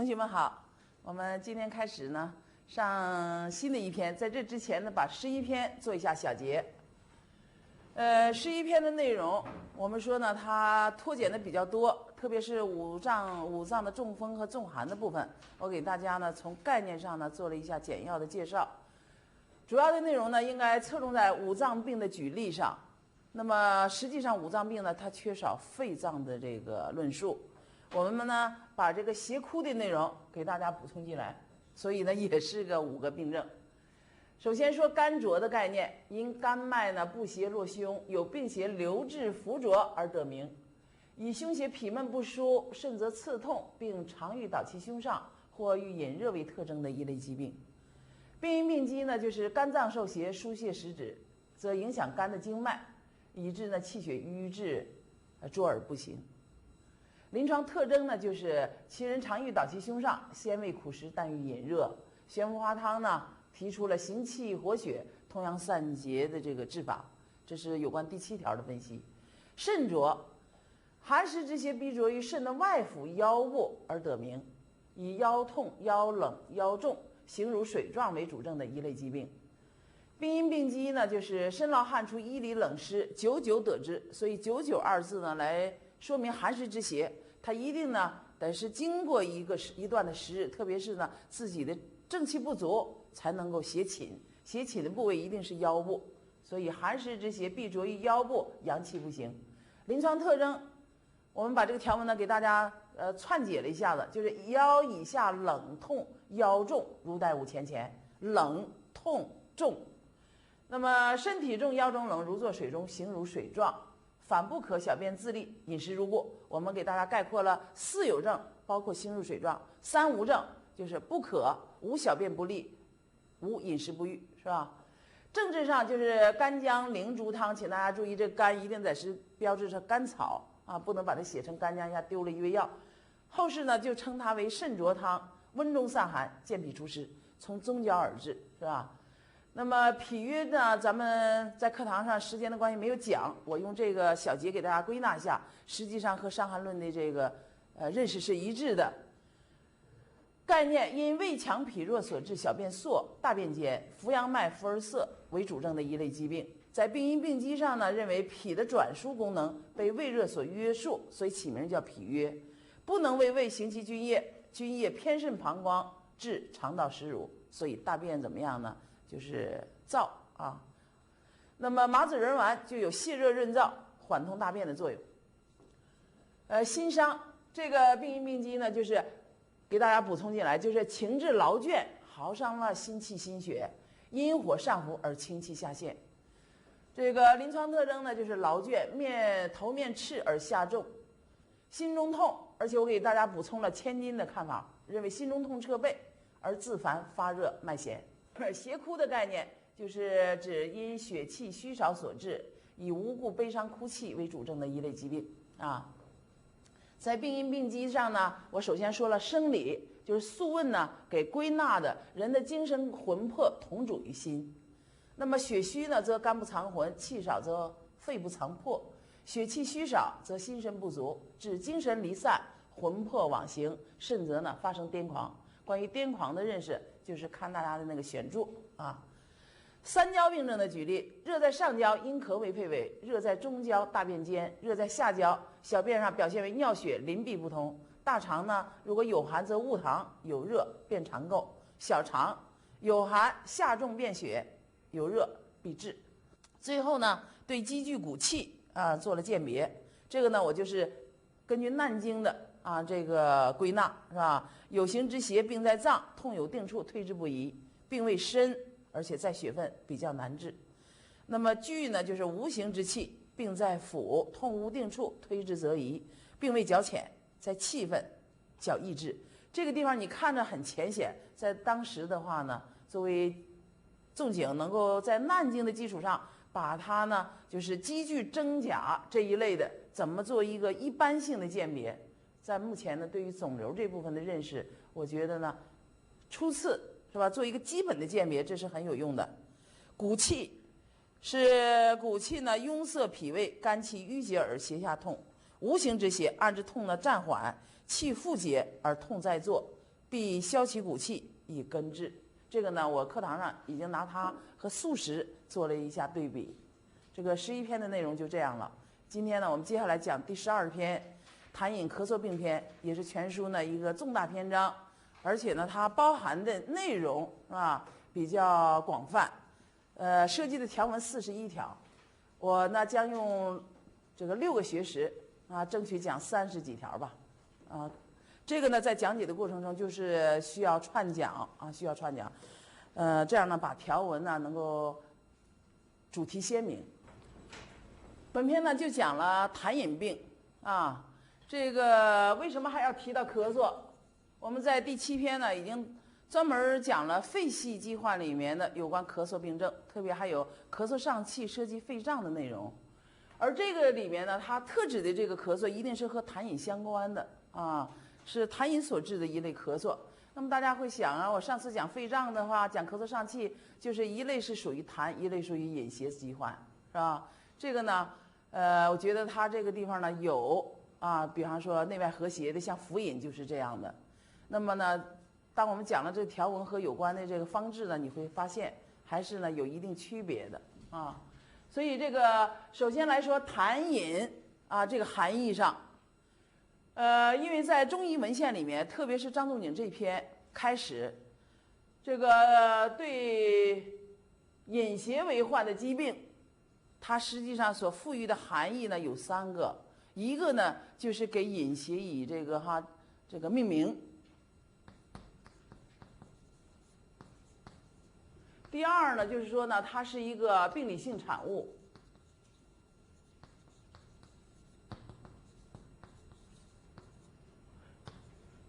同学们好，我们今天开始呢上新的一篇，在这之前呢把11篇做一下小结。11篇的内容，我们说呢它脱简的比较多，特别是五脏的中风和重寒的部分，我给大家呢从概念上呢做了一下简要的介绍。主要的内容呢应该侧重在五脏病的举例上。那么实际上五脏病呢它缺少肺脏的这个论述。我们呢把这个邪枯的内容给大家补充进来，所以呢也是个5个病症。首先说肝浊的概念，因肝脉呢不邪络胸，有病邪流至浮浊而得名，以胸胁痞闷不舒，甚则刺痛，并常遇导其胸上或遇隐热为特征的一类疾病。病因病机呢就是肝脏受邪，疏泄实质，则影响肝的经脉，以致呢气血瘀滞，浊而不行。临床特征呢，就是其人常遇导其胸上，鲜味苦食，但遇隐热。玄附花汤呢，提出了行气活血、通阳散结的这个治法，这是有关第7条的分析。肾浊，寒湿之邪逼浊于肾的外府腰部而得名，以腰痛、腰冷、腰重、形如水状为主症的一类疾病。病因病机呢，就是身劳汗出，衣里冷湿，久久得之。所以久二字呢，来说明寒湿之邪，它一定呢得是经过一段的时日，特别是呢自己的正气不足，才能够邪侵。邪侵的部位一定是腰部，所以寒湿之邪必着于腰部，阳气不行。临床特征，我们把这个条文呢给大家串解了一下子，就是腰以下冷痛，腰重，如带五钱钱，冷痛重。那么身体重，腰中冷，如坐水中，形如水状。反不可，小便自利，饮食如故。我们给大家概括了4有症，包括形如水状；3无症，就是不可，无小便不利，无饮食不欲，是吧？政治上就是干姜灵珠汤，请大家注意，这甘一定得是标志着甘草啊，不能把它写成干姜，一下丢了一味药。后世呢就称它为肾浊汤，温中散寒，健脾除湿，从宗焦而治，是吧？那么脾约呢，咱们在课堂上时间的关系没有讲，我用这个小节给大家归纳一下，实际上和《伤寒论》的这个认识是一致的。概念因胃强脾弱所致小便涩、大便坚、扶阳脉浮而涩为主症的一类疾病。在病因病机上呢，认为脾的转输功能被胃热所约束，所以起名叫脾约，不能为胃行其津液，津液偏肾膀胱，致肠道湿濡，所以大便怎么样呢？就是燥啊。那么麻子仁丸就有泻热润燥、缓通大便的作用。心伤这个病因病机呢，就是给大家补充进来，就是情志劳倦，耗伤了心气心血，阴火上浮而清气下陷。这个临床特征呢，就是劳倦，头面赤而下重，心中痛，而且我给大家补充了千金的看法，认为心中痛彻背而自烦发热脉弦。邪枯的概念就是指因血气虚少所致，以无故悲伤哭泣为主症的一类疾病啊。在病因病机上呢，我首先说了生理，就是《素问》呢给归纳的人的精神魂魄同主于心。那么血虚呢，则肝不藏魂；气少则肺不藏魄。血气虚少则心神不足，致精神离散，魂魄妄行，甚则呢发生癫狂。关于癫狂的认识，就是看大家的那个选注啊。三焦病症的举例：热在上焦，阴咳为肺痿；热在中焦，大便坚；热在下焦，小便上表现为尿血、淋闭不通。大肠呢，如果有寒则误糖，有热便肠垢；小肠有寒下重便血，有热必滞。最后呢，对积聚骨气做了鉴别。这个呢，我就是根据难经的这个归纳，是吧？有形之邪，病在脏，痛有定处，推之不移；病未深，而且在血分，比较难治。那么聚呢，就是无形之气，病在腑，痛无定处，推之则移；病未较浅，在气分，较易治。这个地方你看着很浅显，在当时的话呢，作为仲景能够在难经的基础上，把它呢就是积聚真假这一类的，怎么做一个一般性的鉴别。在目前呢，对于肿瘤这部分的认识，我觉得呢，初次是吧，做一个基本的鉴别，这是很有用的。骨气是骨气呢，壅塞脾胃，肝气郁结而胁下痛，无形之邪，按之痛呢暂缓，气复结而痛在坐，必消其骨气，以根治。这个呢，我课堂上已经拿它和素食做了一下对比。这个11篇的内容就这样了。今天呢，我们接下来讲第12篇痰饮咳嗽病篇，也是全书呢一个重大篇章，而且呢，它包含的内容是吧比较广泛，涉及的条文41条，我呢将用这个6个学时啊，争取讲30几条吧，啊，这个呢在讲解的过程中就是需要串讲啊，需要串讲，这样呢把条文呢能够主题鲜明。本篇呢就讲了痰饮病啊，这个为什么还要提到咳嗽？我们在第7篇呢已经专门讲了肺系疾患里面的有关咳嗽病症，特别还有咳嗽上气涉及肺脏的内容。而这个里面呢，它特指的这个咳嗽一定是和痰饮相关的啊，是痰饮所致的一类咳嗽。那么大家会想啊，我上次讲肺脏的话，讲咳嗽上气，就是一类是属于痰，一类属于饮邪疾患，是吧？这个呢，我觉得它这个地方呢有啊，比方说内外和谐的，像浮饮就是这样的。那么呢，当我们讲了这条文和有关的这个方志呢，你会发现还是呢有一定区别的啊。所以这个首先来说痰饮啊，这个含义上，因为在中医文献里面，特别是张仲景这篇开始，这个对饮邪为患的疾病，它实际上所赋予的含义呢有3个，一个呢就是给饮邪以这个命名。第二呢，就是说呢，它是一个病理性产物。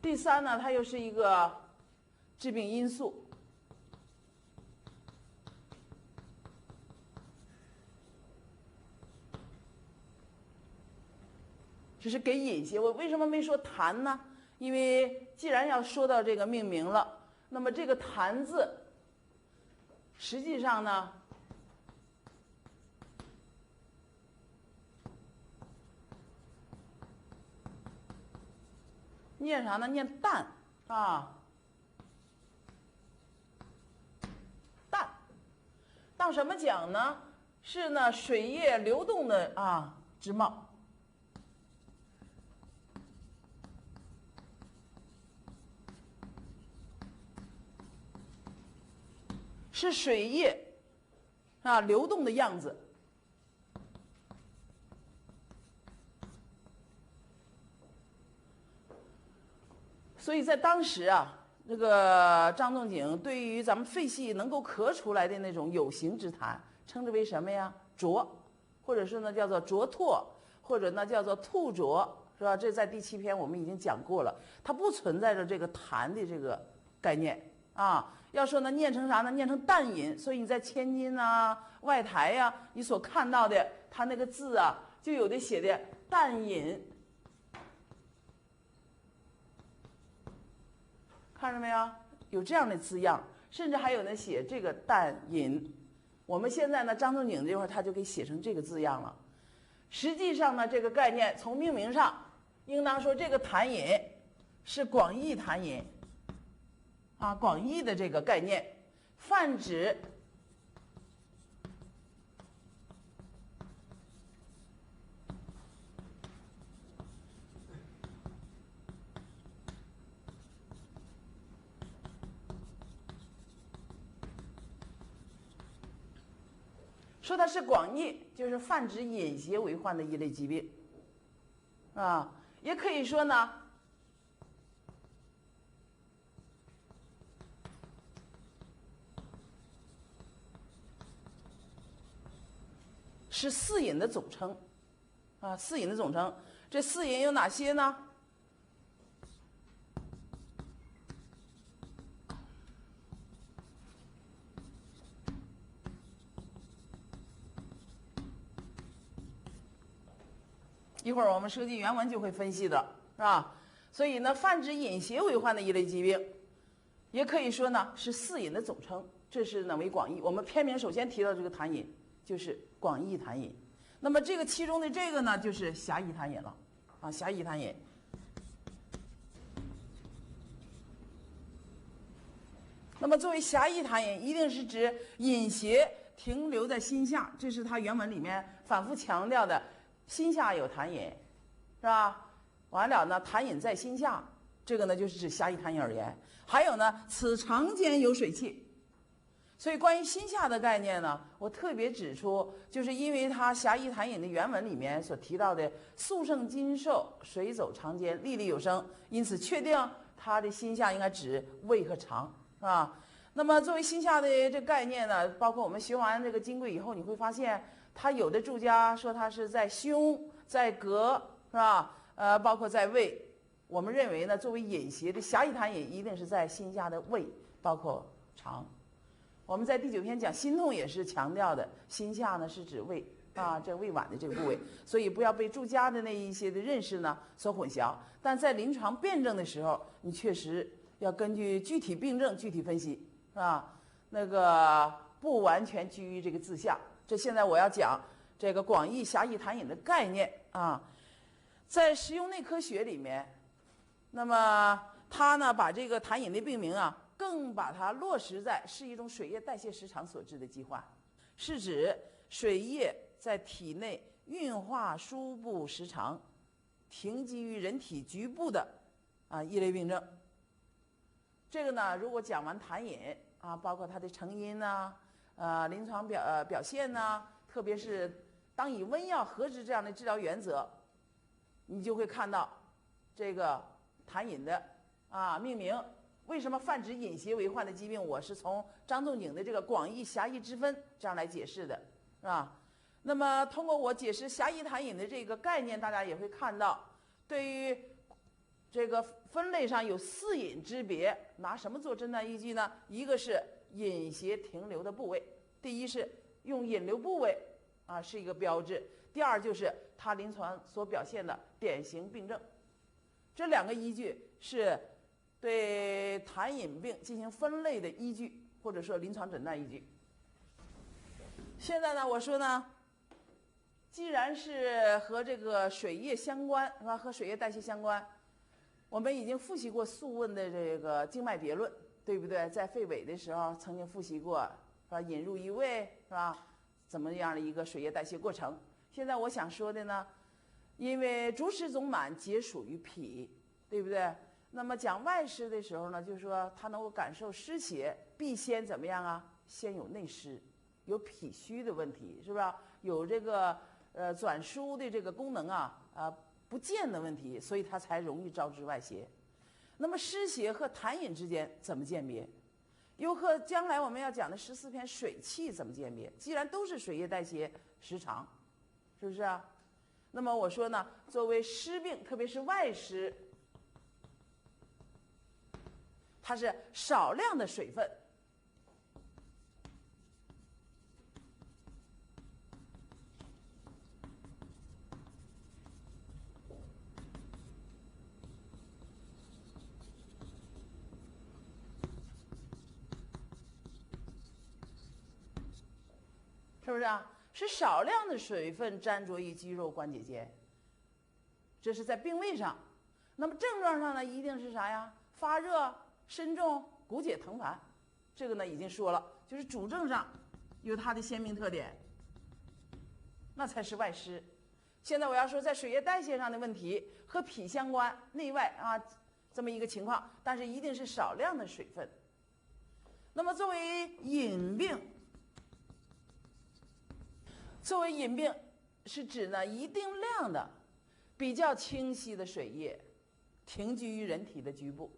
第三呢，它又是一个致病因素。只是给饮邪，我为什么没说痰呢？因为既然要说到这个命名了，那么这个痰字实际上呢，念啥呢？念淡啊，淡。当什么讲呢？是呢水液流动的啊之貌。是水液啊流动的样子。所以在当时啊，这个张仲景对于咱们肺系能够咳出来的那种有形之痰，称之为什么呀？浊，或者是呢叫做浊唾，或者呢叫做吐浊，是吧？这在第7篇我们已经讲过了，它不存在着这个痰的这个概念啊。要说呢，念成啥呢？念成淡饮。所以你在千金啊、外台呀、你所看到的，它那个字啊，就有的写的淡饮，看着没有？有这样的字样，甚至还有呢写这个淡饮。我们现在呢，张仲景这会儿他就给写成这个字样了。实际上呢，这个概念从命名上，应当说这个痰饮是广义痰饮。啊，广义的这个概念，泛指说它是广义，就是泛指饮邪为患的一类疾病，啊，也可以说呢，是四饮的总称，啊，四饮的总称。这四饮有哪些呢？一会儿我们设计原文就会分析的，是吧？所以呢，泛指饮邪为患的一类疾病，也可以说呢是四饮的总称，这是呢为广义。我们篇名首先提到这个痰饮，就是广义痰饮。那么这个其中的这个呢，就是狭义痰饮了，啊，狭义痰饮。那么作为狭义痰饮，一定是指饮邪停留在心下，这是它原文里面反复强调的，心下有痰饮，是吧？完了呢，痰饮在心下，这个呢就是指狭义痰饮而言。还有呢，此肠间有水气。所以关于心下的概念呢，我特别指出，就是因为它狭义痰饮的原文里面所提到的速胜金受，水走肠间，粒粒有声，因此确定它的心下应该指胃和肠，是吧？那么作为心下的这个概念呢，包括我们学完这个金匮以后，你会发现它有的注家说它是在胸、在膈，是吧？包括在胃。我们认为呢，作为饮邪的狭义痰饮，一定是在心下的胃，包括肠。我们在第9篇讲心痛也是强调的，心下呢是指胃啊，这胃脘的这个部位，所以不要被注家的那一些的认识呢所混淆。但在临床辩证的时候，你确实要根据具体病症具体分析，是吧？那个不完全居于这个字下。这现在我要讲这个广义狭义痰饮的概念啊，在实用内科学里面，那么他呢把这个痰饮的病名啊，更把它落实在是一种水液代谢失常所致的疾患，是指水液在体内运化输布失常，停积于人体局部的一类病症。这个呢，如果讲完痰饮啊，包括它的成因呐，临床表现呐，特别是当以温药合治这样的治疗原则，你就会看到这个痰饮的命名。为什么泛指饮邪为患的疾病？我是从张仲景的这个广义狭义之分这样来解释的，是吧？那么通过我解释狭义痰饮的这个概念，大家也会看到，对于这个分类上有4饮之别，拿什么做诊断依据呢？一个是饮邪停留的部位，第一是用引流部位是一个标志，第二就是它临床所表现的典型病症。这2个依据是对痰饮病进行分类的依据，或者说临床诊断依据。现在呢，我说呢，既然是和这个水液相关，是吧？和水液代谢相关，我们已经复习过《素问》的这个经脉别论，对不对？在肺痿的时候曾经复习过，是吧？引入一胃，是吧？怎么样的一个水液代谢过程？现在我想说的呢，因为诸湿总满皆属于脾，对不对？那么讲外湿的时候呢，就是说它能够感受湿邪，必先怎么样啊？先有内湿，有脾虚的问题，是吧？有这个转输的这个功能不健的问题，所以它才容易招致外邪。那么湿邪和痰饮之间怎么鉴别？又和将来我们要讲的14篇水气怎么鉴别？既然都是水液代谢失常，是不是啊？那么我说呢，作为湿病，特别是外湿，它是少量的水分，是不是啊？是少量的水分粘着于肌肉关节间，这是在病位上。那么症状上呢，一定是啥呀？发热、身重、骨解疼烦，这个呢已经说了，就是主症上有它的鲜明特点，那才是外湿。现在我要说在水液代谢上的问题和脾相关，内外这么一个情况，但是一定是少量的水分。那么作为饮病，是指呢一定量的比较清晰的水液停居于人体的局部。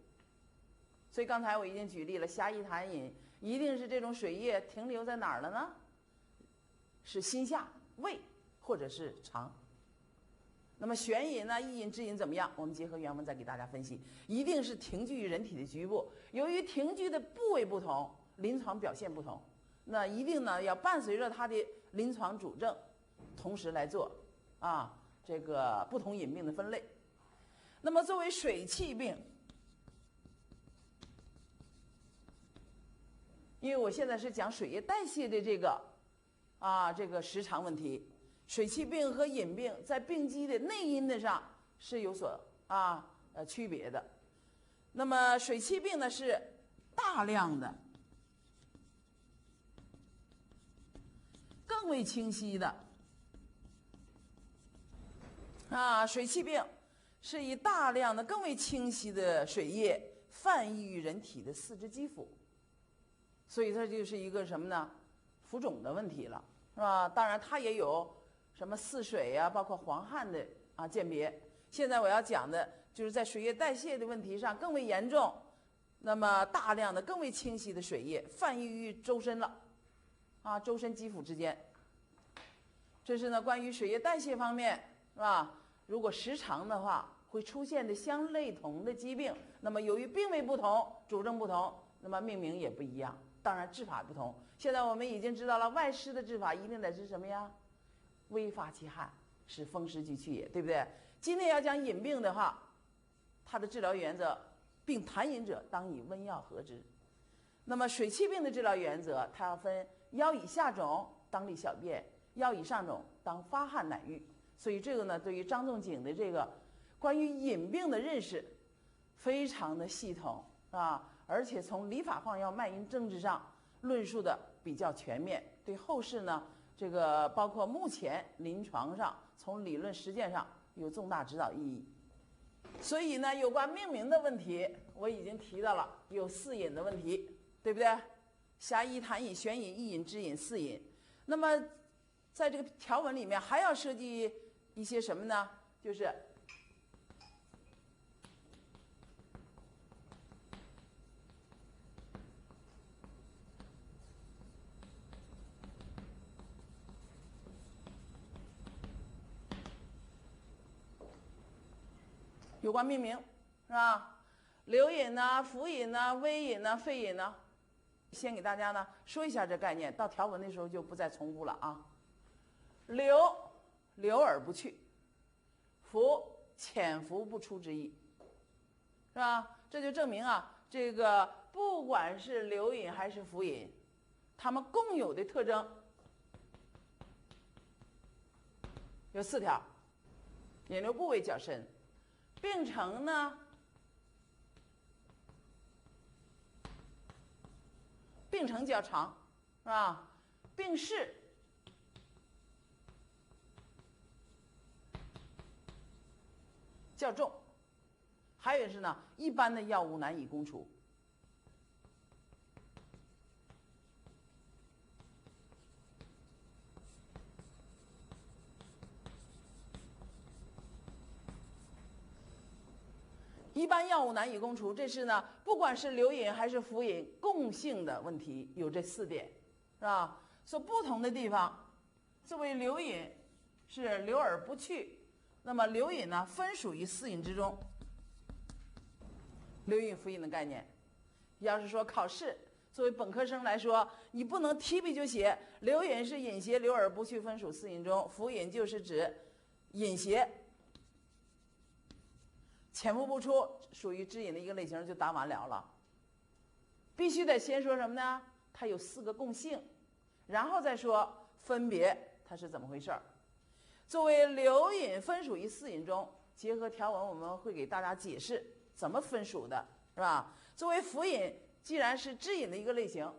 所以刚才我已经举例了，狭义痰饮一定是这种水液停留在哪儿了呢？是心下、胃或者是肠。那么悬饮呢、一饮、支饮怎么样？我们结合原文再给大家分析，一定是停居于人体的局部。由于停居的部位不同，临床表现不同，那一定呢要伴随着它的临床主症，同时来做这个不同饮病的分类。那么作为水气病，因为我现在是讲水液代谢的这个时长问题，水气病和饮病在病机的内因的上是有所区别的。那么水气病呢是大量的更为清晰的水气病是以大量的更为清晰的水液泛溢于人体的四肢肌肤，所以它就是一个什么呢？浮肿的问题了，是吧？当然它也有什么四水呀，包括黄汗的鉴别。现在我要讲的就是在水液代谢的问题上更为严重，那么大量的更为清晰的水液泛溢于周身了，周身肌肤之间。这是呢关于水液代谢方面，是吧？如果时长的话，会出现的相类同的疾病，那么由于病位不同，主症不同，那么命名也不一样，当然治法不同。现在我们已经知道了，外湿的治法一定得是什么呀？微发其汗，使风湿俱去也，对不对？今天要讲饮病的话，它的治疗原则，病痰饮者当以温药和之。那么水气病的治疗原则，它要分腰以下肿当利小便，腰以上肿当发汗乃愈。所以这个呢，对于张仲景的这个关于饮病的认识非常的系统而且从理法晃药脉因症治上论述的比较全面，对后世呢这个包括目前临床上从理论实践上有重大指导意义。所以呢，有关命名的问题我已经提到了，有四饮的问题，对不对？狭饮、痰饮、悬饮、一饮、支饮、四饮。那么在这个条文里面还要涉及一些什么呢？就是有关命名，是吧？流饮呢、浮饮呢、微饮呢、沸饮呢，先给大家呢说一下这概念，到条文的时候就不再重复了啊。流而不去，浮潜伏不出之意，是吧？这就证明这个不管是流饮还是浮饮，它们共有的特征有4条：引流部位较深，病程呢病程较长，是吧？病势较重，还有是呢，一般的药物难以攻除。一般药物难以攻除，这是呢，不管是流饮还是浮饮，共性的问题有这4点，是吧？所不同的地方，作为流饮是流而不去，那么流饮呢，分属于4饮之中。流饮、浮饮的概念，要是说考试，作为本科生来说，你不能提笔就写流饮是饮邪流而不去，分属4饮中，浮饮就是指饮邪潜伏不出，属于支饮的一个类型，就答完了。必须得先说什么呢？它有4个共性，然后再说分别它是怎么回事儿。作为流饮分属于4饮中，结合条文我们会给大家解释怎么分属的，是吧？作为浮饮，既然是支饮的一个类型，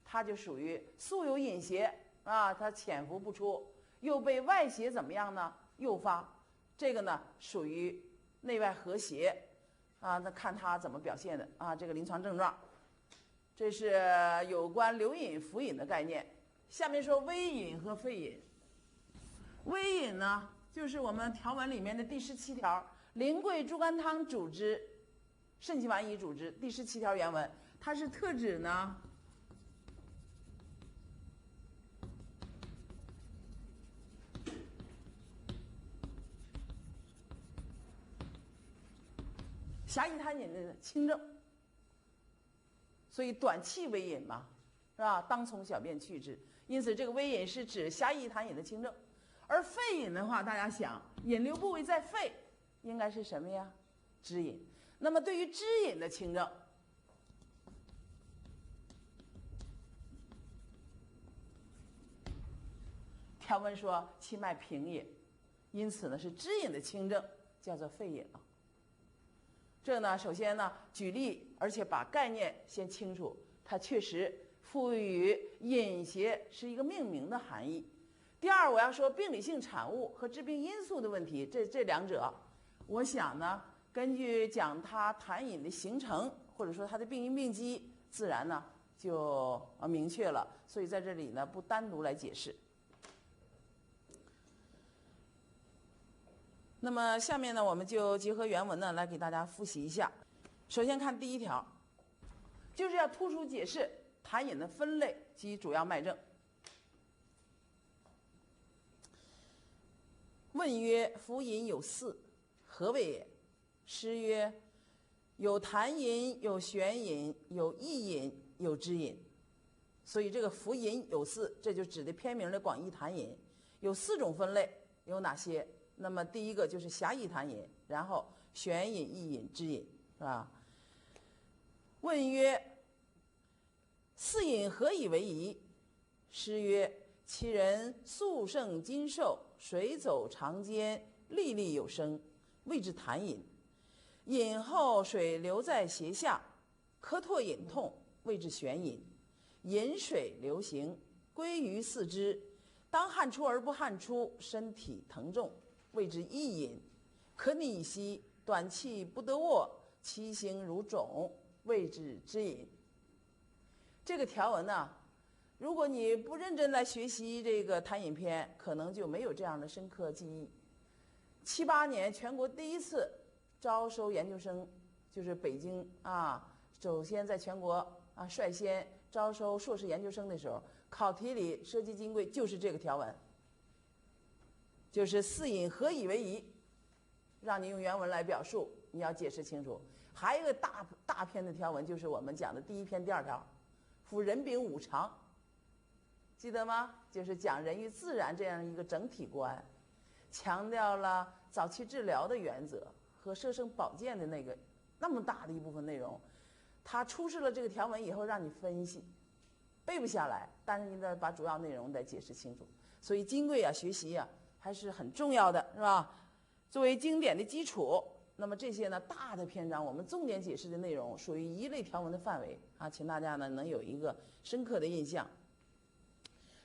它就属于素有饮邪它潜伏不出，又被外邪怎么样呢？诱发，这个呢属于内外和谐那看它怎么表现的这个临床症状。这是有关流饮、浮饮的概念。下面说微饮和沸饮。微饮呢，就是我们条文里面的第17条，苓桂猪肝汤主之，肾气丸以主之。第17条原文，它是特指呢狭义痰饮的轻症，所以短气微饮嘛，是吧？当从小便去之。因此，这个微饮是指狭义痰饮的轻症。而沸饮的话，大家想，引流部位在肺，应该是什么呀？支饮。那么对于支饮的轻症，条文说气脉平也，因此呢是支饮的轻症叫做沸饮了。这呢，首先呢举例，而且把概念先清楚，它确实赋予饮邪是一个命名的含义。第二，我要说病理性产物和致病因素的问题，这两者，我想呢，根据讲它痰饮的形成，或者说它的病因病机，自然呢就明确了。所以在这里呢，不单独来解释。那么下面呢，我们就结合原文呢来给大家复习一下。首先看第一条，就是要突出解释痰饮的分类及主要脉证。问曰：夫饮有四，何谓也？诗曰：有痰饮，有悬饮，有溢饮，有支饮。所以这个夫饮有四，这就指的篇名的广义痰饮，有4种分类，有哪些？那么第一个就是狭义痰饮，然后悬饮、溢饮、支饮，是吧？问曰：四饮何以为宜？诗曰：其人素胜金瘦，水走长间，粒粒有声，谓之痰饮。饮后水流在胁下，咳唾饮痛，谓之悬饮。饮水流行，归于四肢，当汗出而不汗出，身体疼重，谓之溢饮。可逆息，短气不得卧，其形如肿，谓之支饮。这个条文呢，如果你不认真来学习这个痰饮篇，可能就没有这样的深刻记忆。7、8年全国第一次招收研究生，就是北京啊，首先在全国率先招收硕士研究生的时候，考题里涉及金匮就是这个条文，就是四饮何以为宜，让你用原文来表述，你要解释清楚。还有一个大篇的条文，就是我们讲的第1篇第2条，夫人禀五常，记得吗？就是讲人与自然这样一个整体观，强调了早期治疗的原则和摄生保健的那么大的一部分内容。他出示了这个条文以后，让你分析，背不下来，但是你得把主要内容得解释清楚。所以金匮学习还是很重要的，是吧？作为经典的基础，那么这些呢大的篇章，我们重点解释的内容属于一类条文的范围啊，请大家呢能有一个深刻的印象。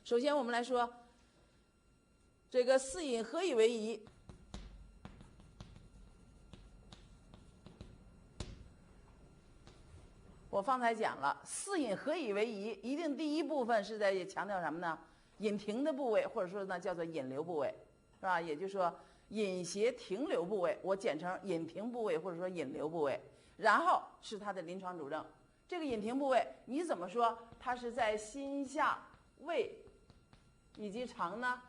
首先我们来说这个四饮何以为宜。我方才讲了，四饮何以为宜，一定第一部分是在强调什么呢？饮停的部位，或者说呢叫做引流部位，是吧？也就是说饮胁停留部位，我简称引停部位或者说引流部位。然后是它的临床主症。这个引停部位你怎么说？它是在心下、胃以及肠呢？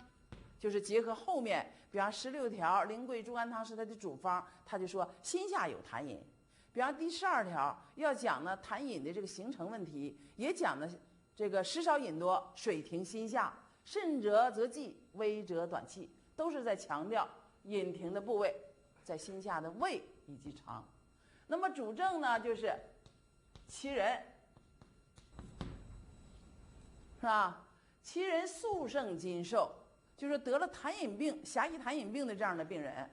就是结合后面，比方16条苓桂猪肝汤是它的主方，他就说心下有痰饮。比方第12条要讲呢痰饮的这个形成问题，也讲呢这个食少饮多，水停心下，甚者则忌，微者短气，都是在强调饮停的部位在心下的胃以及肠。那么主症呢就是其人，是吧？其人素胜金瘦，就是得了痰饮病、狭义痰饮病的这样的病人，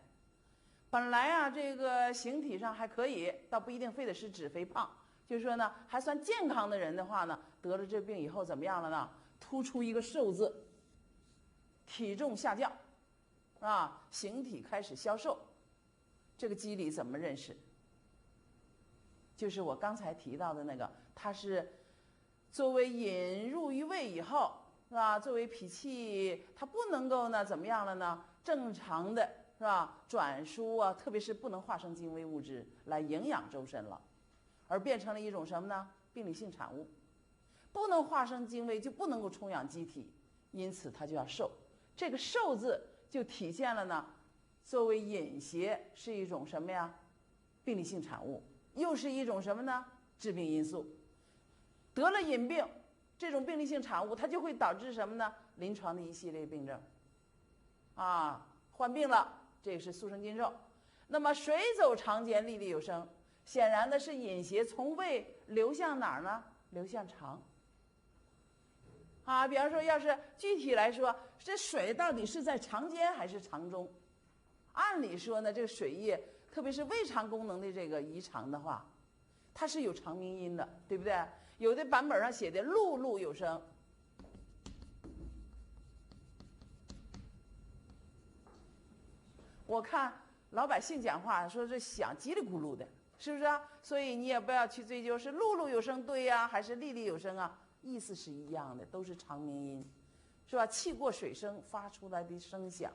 本来这个形体上还可以，倒不一定非得是脂肥胖，就是说呢还算健康的人的话呢，得了这病以后怎么样了呢？突出一个瘦字，体重下降，形体开始消瘦。这个机理怎么认识？就是我刚才提到的那个，它是作为饮入于胃以后，是吧？作为脾气，它不能够呢怎么样了呢？正常的是吧？转输特别是不能化生精微物质来营养周身了，而变成了一种什么呢？病理性产物，不能化生精微就不能够充养机体，因此它就要瘦。这个瘦字就体现了呢，作为饮胁是一种什么呀？病理性产物，又是一种什么呢？致病因素。得了饮病，这种病理性产物它就会导致什么呢？临床的一系列病症患病了，这是素胜金瘦。那么水走长间，粒粒有声，显然的是饮胁从胃流向哪儿呢？流向肠比方说要是具体来说，这水到底是在肠间还是肠中？按理说呢，这个水液特别是胃肠功能的这个异常的话，它是有长鸣音的，对不对？有的版本上写的辘辘有声，我看老百姓讲话说这响叽里咕噜的，是不是啊？所以你也不要去追究是碌碌有声对呀，还是粒粒有声啊，意思是一样的，都是长鸣音，是吧？气过水声发出来的声响。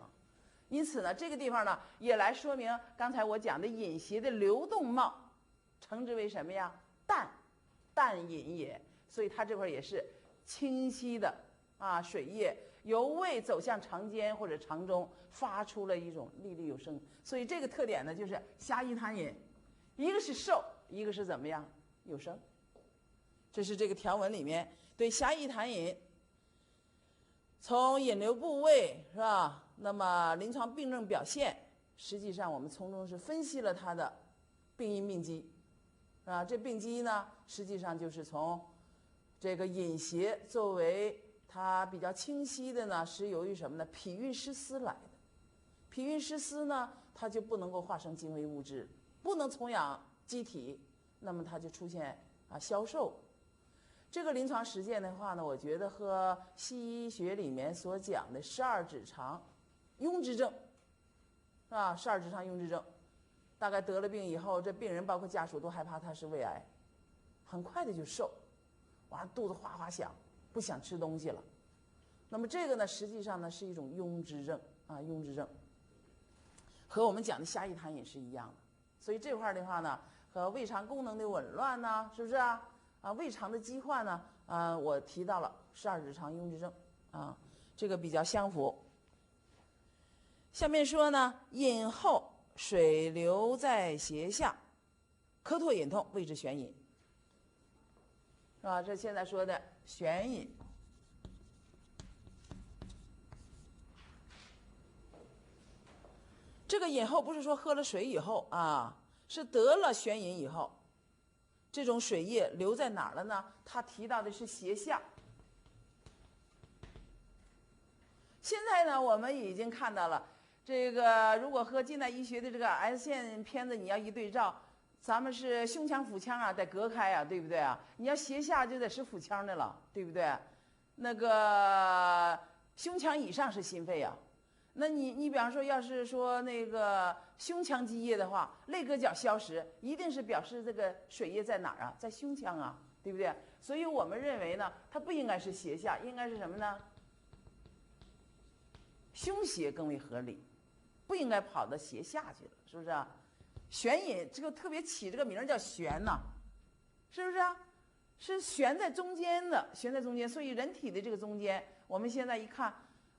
因此呢，这个地方呢也来说明刚才我讲的引邪的流动貌，称之为什么呀？淡引也。所以它这块也是清晰的啊，水液由胃走向肠间或者肠中，发出了一种粒粒有声。所以这个特点呢，就是狭义痰饮，一个是受，一个是怎么样有声。这是这个条文里面对狭义痰饮从引流部位是吧？那么临床病症表现，实际上我们从中是分析了它的病因病机啊。这病机呢，实际上就是从这个引邪作为它比较清晰的呢，是由于什么呢？脾运失司来的。脾运失司呢，它就不能够化生精微物质，不能从养机体，那么它就出现消瘦。这个临床实践的话呢，我觉得和西医学里面所讲的十二指肠壅之症啊，十二指肠壅之症，大概得了病以后，这病人包括家属都害怕他是胃癌，很快的就瘦。哇，肚子哗哗响，不想吃东西了。那么这个呢，实际上呢是一种壅之症啊，壅之症，和我们讲的狭义痰饮是一样的。所以这块的话呢，和胃肠功能的紊乱呢，是不是啊？胃肠的疾患呢，我提到了十二指肠壅之症啊，这个比较相符。下面说呢，饮后水流在胁下，咳唾饮痛，谓之眩饮。是吧？这现在说的眩饮，这个饮后不是说喝了水以后啊，是得了眩饮以后，这种水液留在哪儿了呢？他提到的是胁下。现在呢，我们已经看到了，这个如果和近代医学的这个 X 线片子你要一对照。咱们是胸腔腹腔啊，得隔开啊，对不对啊？你要胁下就得是腹腔的了，对不对？那个胸腔以上是心肺啊。那你比方说，要是说那个胸腔积液的话，肋膈角消食，一定是表示这个水液在哪儿啊？在胸腔啊，对不对？所以我们认为呢，它不应该是胁下，应该是什么呢？胸胁更为合理，不应该跑到胁下去了，是不是啊？眩饮这个特别起这个名叫悬呐，是不是啊？是悬在中间的，悬在中间。所以人体的这个中间，我们现在一看，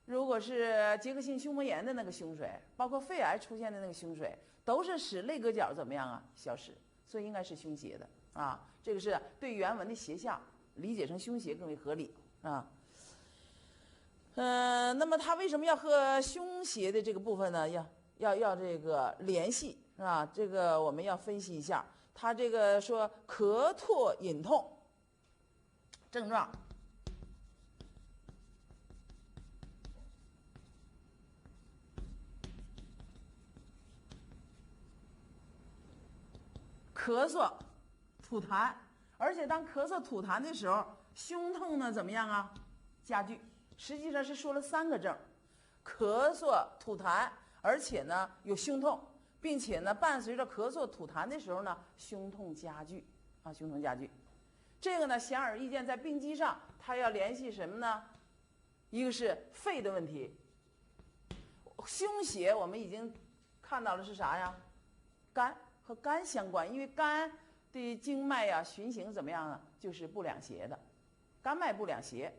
如果是结核性胸膜炎的那个胸水，包括肺癌出现的那个胸水，都是使肋膈角怎么样啊？消失。所以应该是胸胁的啊。这个是对原文的胁下理解成胸胁更为合理啊。那么它为什么要和胸胁的这个部分呢？要这个联系？是吧？这个我们要分析一下，他这个说咳唾饮痛症状，咳嗽、吐痰，而且当咳嗽、吐痰的时候，胸痛呢怎么样啊？加剧。实际上是说了3个症：咳嗽、吐痰，而且呢有胸痛。并且呢，伴随着咳嗽、吐痰的时候呢，胸痛加剧啊，胸痛加剧。这个呢，显而易见，在病机上，它要联系什么呢？一个是肺的问题，胸胁我们已经看到了是啥呀？肝和肝相关，因为肝的经脉呀循行怎么样呢？就是不两协的，肝脉不两协，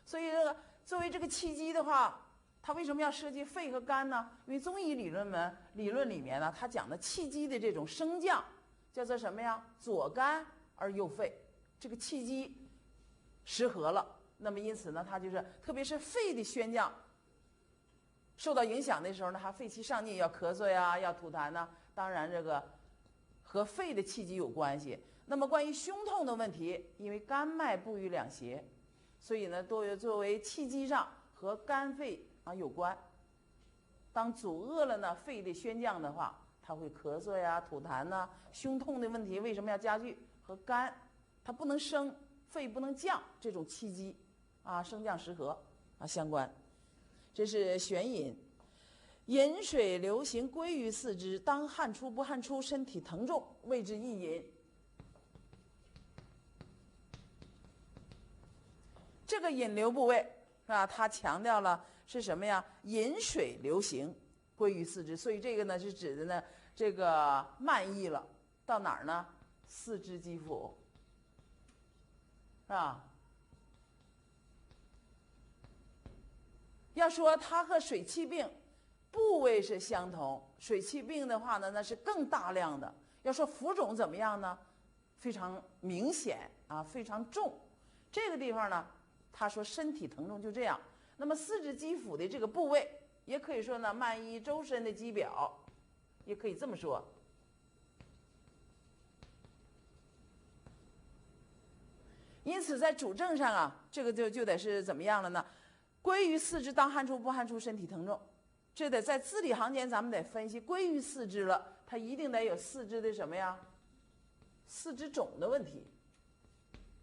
所以这个作为这个气机的话。它为什么要设计肺和肝呢？因为中医理论里面呢，它讲的气机的这种升降叫做什么呀？左肝而右肺，这个气机失和了。那么因此呢，它就是特别是肺的宣降受到影响的时候呢，它肺气上逆，要咳嗽呀，要吐痰呢。当然这个和肺的气机有关系。那么关于胸痛的问题，因为肝脉不与两协，所以呢，作为气机上和肝肺有关。当阻遏了呢肺的宣降的话，它会咳嗽呀、吐痰呐。胸痛的问题为什么要加剧？和肝它不能升，肺不能降，这种气机升降失和相关。这是眩饮。饮水流行归于四肢，当汗出不汗出，身体疼重，谓之易饮。这个引流部位是吧？它强调了是什么呀？饮水流行归于四肢，所以这个呢是指的呢这个漫溢了到哪儿呢？四肢肌肤，是吧？要说它和水气病部位是相同，水气病的话呢，那是更大量的。要说浮肿怎么样呢？非常明显啊，非常重。这个地方呢，他说身体疼重就这样。那么四肢肌肤的这个部位，也可以说呢漫溢周身的肌表，也可以这么说。因此在主症上啊，这个就得是怎么样了呢？归于四肢，当汗出不汗出，身体疼重。这得在字里行间咱们得分析，归于四肢了，它一定得有四肢的什么呀？四肢肿的问题，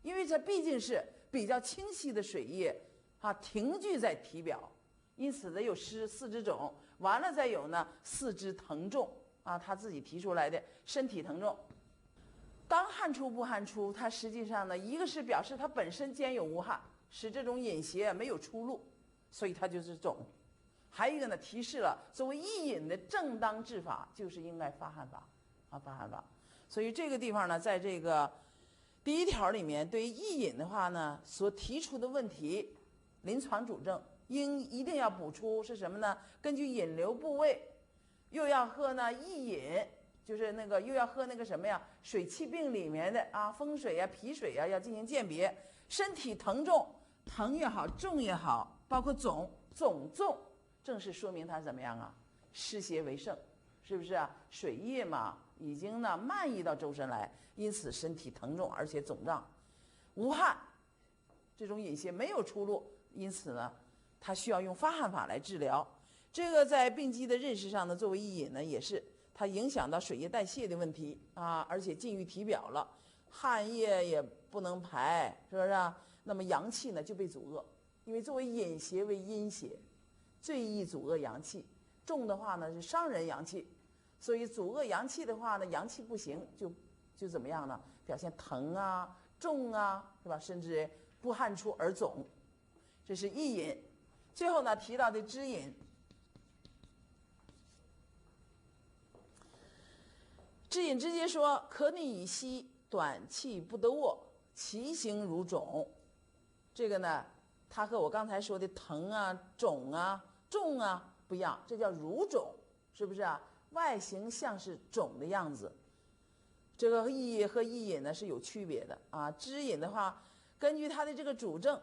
因为这毕竟是比较清晰的水液啊，停聚在体表，因此得有四肢肿，完了再有呢四肢疼重啊，他自己提出来的身体疼重。当汗出不汗出，它实际上呢，一个是表示它本身兼有无汗，使这种饮邪没有出路，所以它就是肿。还有一个呢，提示了作为易饮的正当治法就是应该发汗法啊，发汗法。所以这个地方呢，在这个第一条里面，对于易饮的话呢，所提出的问题，临床主症一定要补出是什么呢？根据引流部位，又要和呢易饮，就是那个又要和那个什么呀，水气病里面的啊风水呀、脾水呀要进行鉴别。身体疼重，疼也好，重也好，包括肿重。正是说明它怎么样啊？湿邪为盛，是不是啊？水液嘛，已经呢漫溢到周身来，因此身体疼重，而且肿胀，无汗，这种饮邪没有出路，因此呢，它需要用发汗法来治疗。这个在病机的认识上呢，作为易饮呢，也是它影响到水液代谢的问题啊，而且进于体表了，汗液也不能排，是不是啊？那么阳气呢就被阻遏，因为作为饮邪为阴邪。最易阻遏阳气，重的话呢是伤人阳气，所以阻遏阳气的话呢，阳气不行就怎么样呢？表现疼啊、重啊，是吧？甚至不汗出而肿，这是易饮。最后呢提到的支饮，支饮直接说可逆以息，短气不得卧，其形如肿。这个呢，它和我刚才说的疼啊、肿啊、重啊不一样，这叫如肿，是不是啊？外形像是肿的样子。这个易和易饮呢是有区别的啊。支饮的话，根据它的这个主症，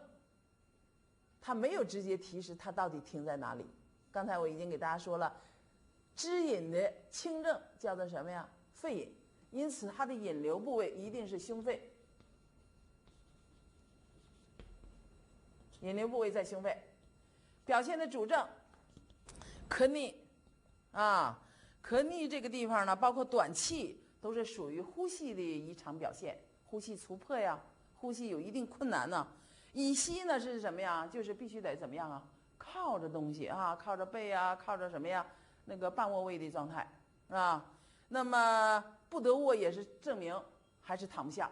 它没有直接提示它到底停在哪里。刚才我已经给大家说了，支饮的轻症叫做什么呀？肺饮，因此它的引流部位一定是胸肺。引流部位在胸肺，表现的主症咳逆啊，咳逆这个地方呢，包括短气，都是属于呼吸的异常表现，呼吸促迫呀，呼吸有一定困难呢。以息呢是什么呀？就是必须得怎么样啊？靠着东西啊，靠着背啊，靠着什么呀？那个半卧位的状态是吧？那么不得卧也是证明还是躺不下，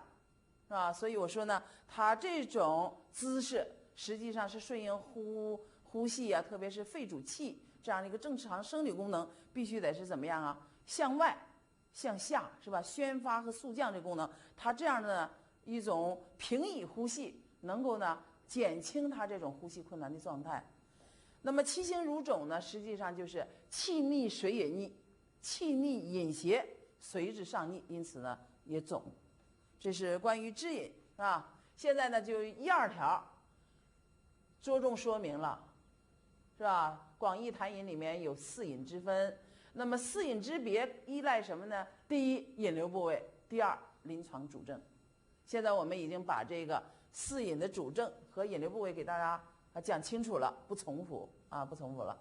是吧？所以我说呢，他这种姿势实际上是顺应呼吸啊，特别是肺主气这样的一个正常生理功能，必须得是怎么样啊？向外、向下，是吧？宣发和肃降这功能，它这样的一种平倚呼吸，能够呢减轻它这种呼吸困难的状态。那么其形如肿呢，实际上就是气逆水也逆，气逆饮邪随之上逆，因此呢也肿。这是关于支饮啊。现在呢就1、2条着重说明了，是吧？广义谈饮里面有4饮之分，那么4饮之别依赖什么呢？第一，引流部位；第二，临床主症。现在我们已经把这个4饮的主症和引流部位给大家讲清楚了，不重复了。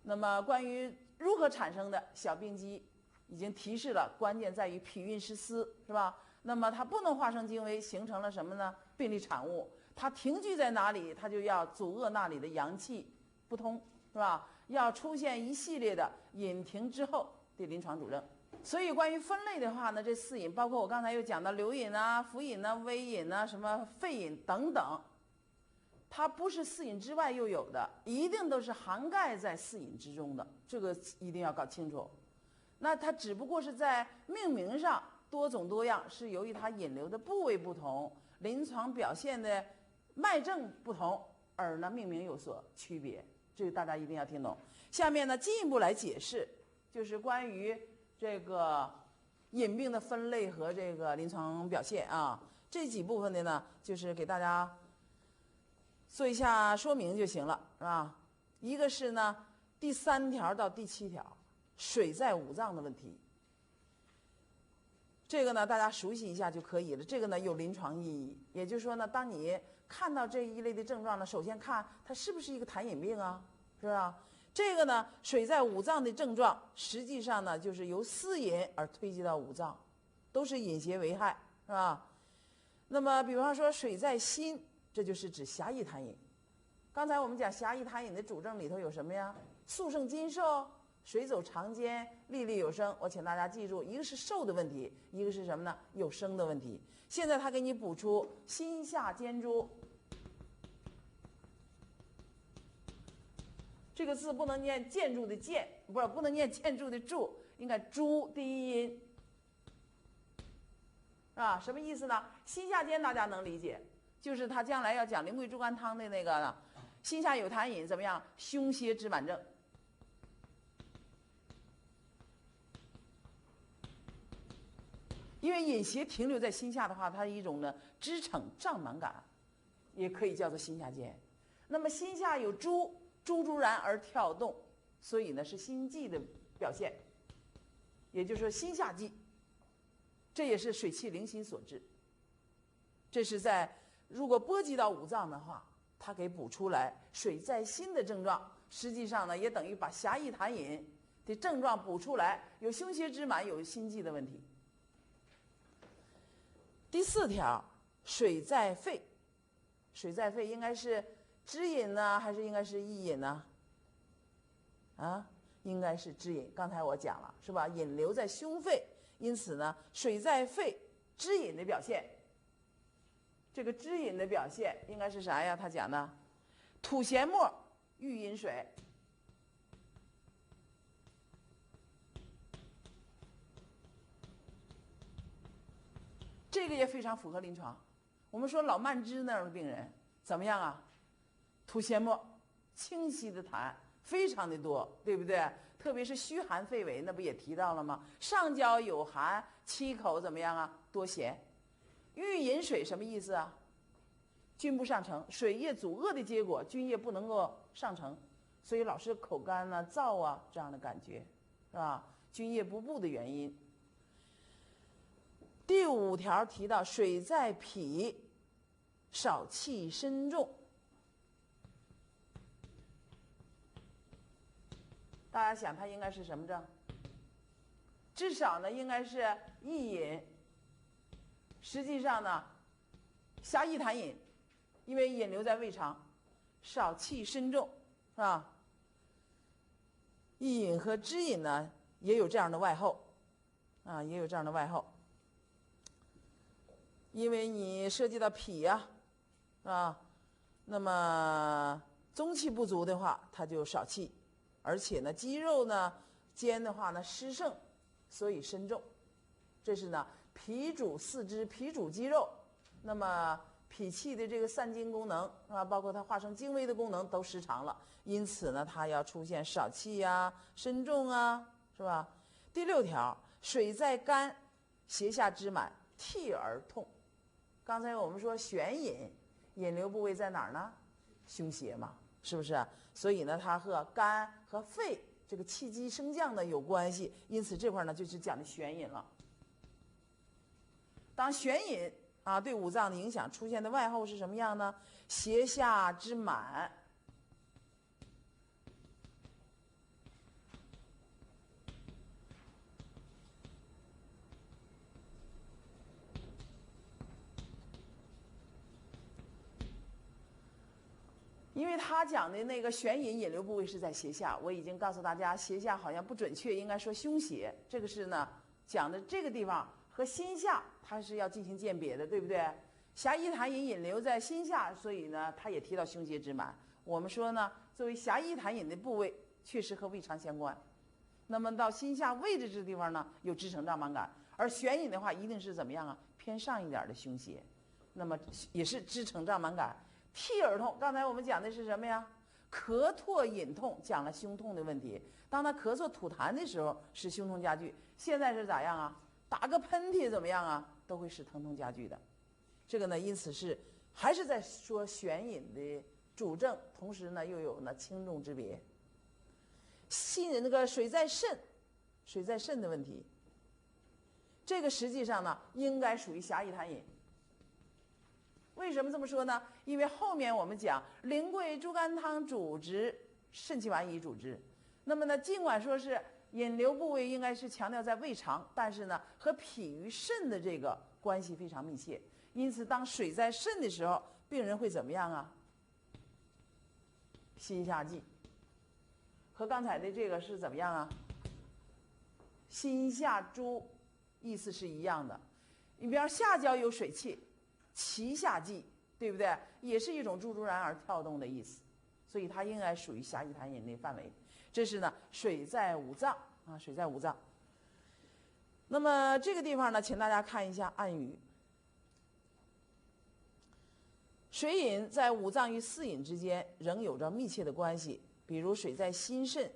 那么关于如何产生的小病机，已经提示了，关键在于脾运失司，是吧？那么它不能化生精微，形成了什么呢？病理产物。它停聚在哪里，它就要阻遏那里的阳气不通，是吧？要出现一系列的隐停之后的临床主症。所以关于分类的话呢，这4隐包括我刚才又讲到流隐啊、浮隐啊、微隐啊、什么肺隐等等，它不是4隐之外又有的，一定都是涵盖在4隐之中的，这个一定要搞清楚。那它只不过是在命名上多种多样，是由于它引流的部位不同、临床表现的脉症不同而呢命名有所区别，这个大家一定要听懂。下面呢进一步来解释，就是关于这个隐病的分类和这个临床表现啊，这几部分的呢，就是给大家做一下说明就行了，是吧？一个是呢第3条到第7条，水在五脏的问题。这个呢大家熟悉一下就可以了。这个呢有临床意义，也就是说呢，当你看到这一类的症状呢，首先看它是不是一个痰饮病啊，是吧？这个呢，水在五脏的症状，实际上呢，就是由4隐而推及到五脏，都是隐邪为害，是吧？那么，比方说水在心，这就是指狭义痰饮。刚才我们讲狭义痰饮的主症里头有什么呀？肃盛津受、水走肠间、粒粒有声。我请大家记住，一个是受的问题，一个是什么呢？有声的问题。现在他给你补出心下兼诸。这个字不能念建筑的建，不能念建筑的筑，应该诸第一音，啊，什么意思呢？心下兼大家能理解，就是他将来要讲苓桂猪肝汤的那个呢，心下有痰饮怎么样？胸胁支满症。因为隐邪停留在心下的话，它是一种呢支撑胀满感，也可以叫做心下兼。那么心下有诸然而跳动，所以呢是心悸的表现，也就是说心下悸，这也是水气凌心所致。这是在如果波及到五脏的话，它给补出来水在心的症状，实际上呢也等于把狭义痰饮的症状补出来，有胸胁支满，有心悸的问题。第4条，水在肺，水在肺应该是支饮呢，还是应该是溢饮呢？啊，应该是支饮。刚才我讲了，是吧？引流在胸肺，因此呢，水在肺，支饮的表现。这个支饮的表现应该是啥呀？他讲的，吐涎沫，欲饮水。这个也非常符合临床。我们说老慢支那样的病人怎么样啊？吐涎沫，清晰的痰非常的多，对不对？特别是虚寒肺痿，那不也提到了吗？上焦有寒，七口怎么样啊？多涎。欲饮水什么意思啊？菌不上承，水液阻遏的结果，菌液不能够上承，所以老是口干啊、燥啊这样的感觉，是吧？菌液不布的原因。第5条提到水在脾，少气身重。大家想它应该是什么症？至少呢应该是溢饮。实际上呢，狭义痰饮，因为引流在胃肠，少气身重，是吧？溢饮和支饮呢也有这样的外候，啊，也有这样的外候。因为你涉及到脾呀，啊，那么中气不足的话，它就少气，而且呢，肌肉呢间的话呢湿盛，所以身重。这是呢脾主四肢，脾主肌肉，那么脾气的这个散精功能啊，包括它化生精微的功能都失常了，因此呢，它要出现少气呀、身重啊，是吧？第6条，水在肝，胁下支满，涕而痛。刚才我们说眩饮，引流部位在哪儿呢？胸胁嘛，是不是？所以呢，它和肝和肺这个气机升降呢有关系，因此这块呢就是讲的眩饮了。当眩饮啊对五脏的影响出现的外候是什么样呢？胁下支满。因为他讲的那个悬引引流部位是在胁下，我已经告诉大家，胁下好像不准确，应该说胸胁。这个是呢讲的这个地方和心下它是要进行鉴别的，对不对？狭衣痰饮引流在心下，所以呢他也提到胸胁之满。我们说呢，作为狭衣痰饮的部位，确实和胃肠相关。那么到心下位置这地方呢，有支撑胀满感，而悬引的话，一定是怎么样啊？偏上一点的胸胁，那么也是支撑胀满感。涕耳痛，刚才我们讲的是什么呀？咳唾饮痛，讲了胸痛的问题。当他咳嗽吐痰的时候，使胸痛加剧。现在是咋样啊？打个喷嚏怎么样啊？都会使疼痛加剧的。这个呢，因此是还是在说悬引的主症，同时呢又有呢轻重之别。那个水在肾的问题，这个实际上呢应该属于狭义痰饮。为什么这么说呢？因为后面我们讲苓桂猪肝汤主治肾气丸以主治，那么呢尽管说是引流部位应该是强调在胃肠，但是呢和脾与肾的这个关系非常密切，因此当水在肾的时候，病人会怎么样啊？心下悸，和刚才的这个是怎么样啊？心下诸，意思是一样的。你比方下焦有水气，脐下悸，对不对？也是一种惴惴然而跳动的意思，所以它应该属于狭义痰饮的范围。这是呢水在五脏啊，水在五脏。那么这个地方呢，请大家看一下暗语。水饮在五脏与四饮之间仍有着密切的关系，比如水在心肾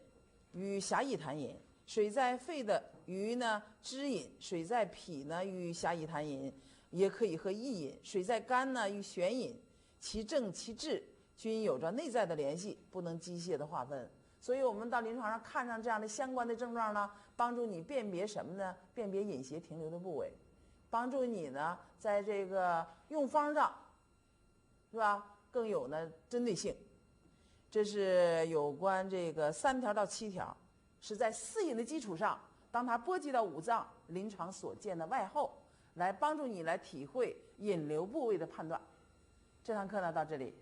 与狭义痰饮，水在肺的与呢支饮，水在脾呢与狭义痰饮也可以和意饮，水在肝呢与悬饮，其正其治均有着内在的联系，不能机械的划分。所以我们到临床上看上这样的相关的症状呢，帮助你辨别什么呢？辨别饮邪停留的部位，帮助你呢在这个用方上是吧更有呢针对性。这是有关这个3条到7条，是在四饮的基础上，当它波及到五脏，临床所见的外后，来帮助你来体会引流部位的判断。这堂课呢到这里。